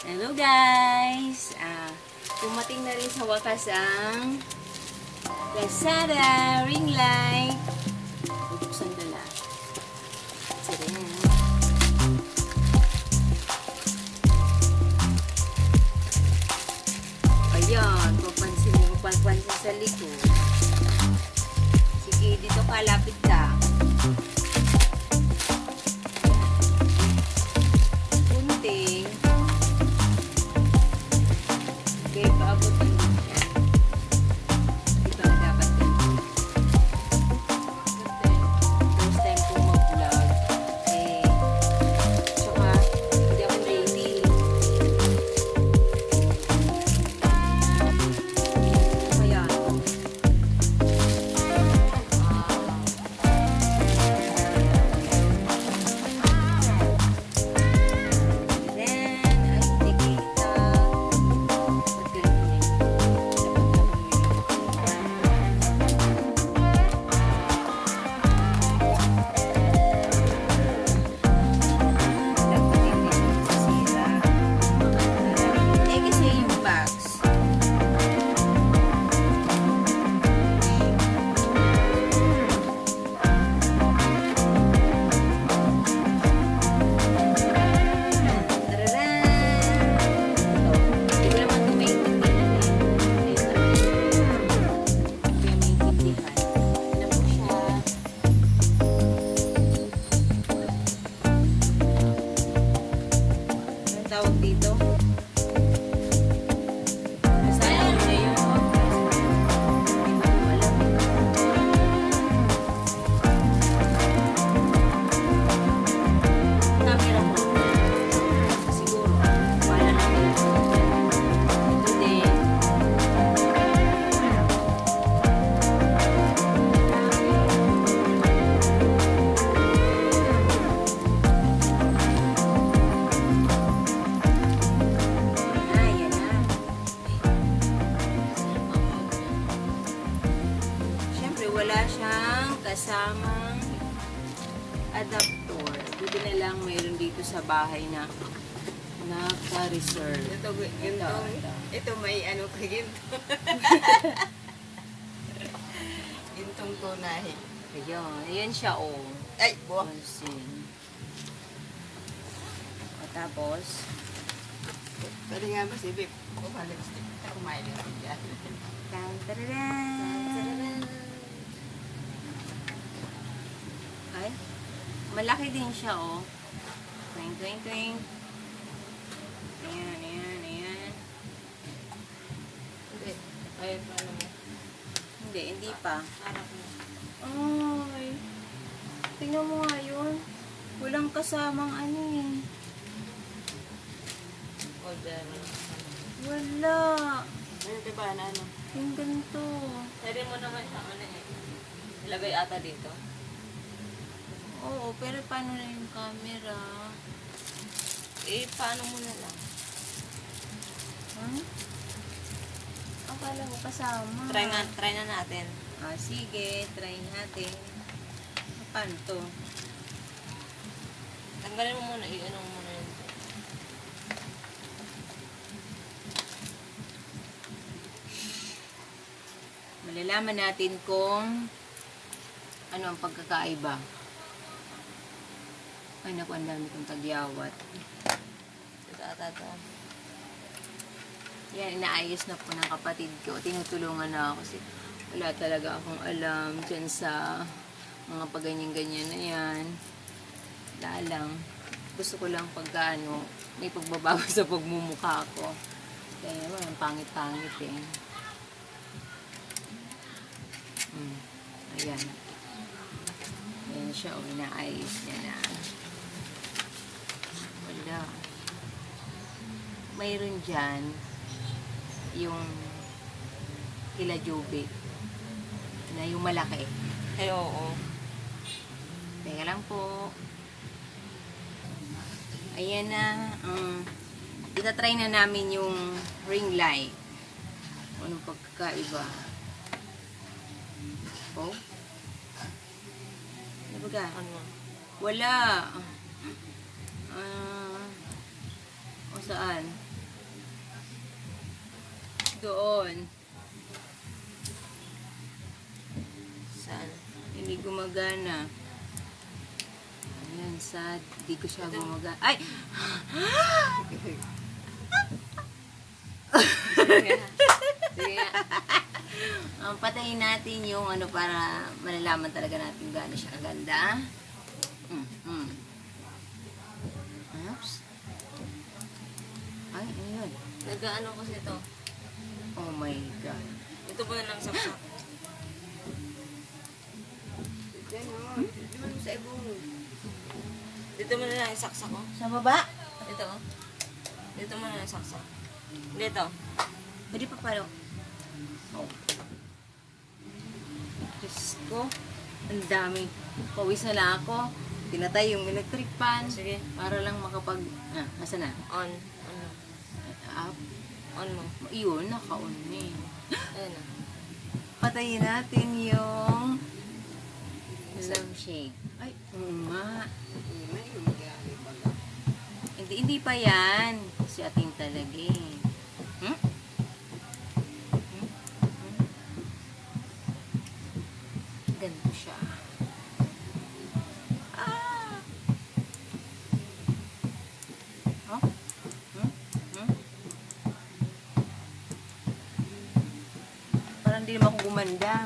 Hello guys! Dumating na rin sa wakas ang Lazada Ringlight. Bubuksan dala. Sige. Ayan, papansin sa likod. Sige, dito ka, lapit ka. Kunting. Okay, paabot ng dito na dapat din. First time ko mag-vlog. Tsaka, hindi ako ready. Kaya, tawag dito. Sayang na yun. Hindi ko alam. Camera ko. Siguro. Wala namin. Ito din. Wala siyang kasamang adapter. Buti na lang mayroon dito sa bahay na naka-reserve. Ito may ano ka ginto. Gintong tunay. Ayun. Ayan siya, oh. Ay, buwak. Pansin. At tapos, Pwede nga ba si Bip? Lipstick. Kumain lang dyan. tan-tararan. Ay, malaki din siya, oh. Twing, twing, twing. Ayan, ayan, ayan. Hindi. Ay, paano mo? Hindi pa. Harap mo. Ay, tingnan mo nga yun. Walang kasamang ano eh. Order. Wala. Ayun, diba na ano? Yung ganito. Pwede mo naman sa ano eh. Ilagay ata dito. Oo, pero paano na yung camera? Paano mo na lang? Hmm? Akala ko kasama. Try na natin. Sige, try natin. Paano to? Tanggalin mo muna, ano mo muna yun. Malalaman natin kung ano ang pagkakaiba. Ay, naku, ang dami kong tagyawat. Ito. Yan, inaayos na po ng kapatid ko. Tinutulungan na ako kasi wala talaga akong alam dyan sa mga paganyan-ganyan na yan. Wala lang. Gusto ko lang pagkaano, may pagbabago sa pagmumukha ko. Kaya naman, ang pangit-pangit eh. Ayan. Ayan siya, oh, inaayos niya na. Wala. Mayroon dyan yung kila Jobe na yung malaki. Ay, oo. Teka lang po. Ayan na. Itatry na namin yung ring light. Anong pagkakaiba? Oh? Ano ba ga? Ano? Wala. O saan? Doon. Saan? Hindi gumagana. Ayan, sad. Hindi ko siya gumagana. Ay! Sige nga. Sige nga. Patayin natin yung ano para malalaman talaga natin gaano siya kaganda. Oops. Ay, ano yun? Nag-ano kasi ito. Oh my God. Ito po na lang saksak. Diyan o. Di mo sa ibong. Dito mo na lang isaksak o. Sa baba? Dito o. Dito mo na lang isaksak. Dito. Pwede pa palo. Oh. Diyos ko. Ang dami. Pawis na lang ako. Tinatay yung electric pan. Sige. Para lang makapag... nasa na? On. Ano? Up. On mo. Yun, naka-on na eh. Ayan na. Patayin natin yung... lampshade. Ay, oo nga. Hindi pa yan. Si ating talaga eh. Hmm? Ganito siya. Oh? Parang hindi naman ako gumanda.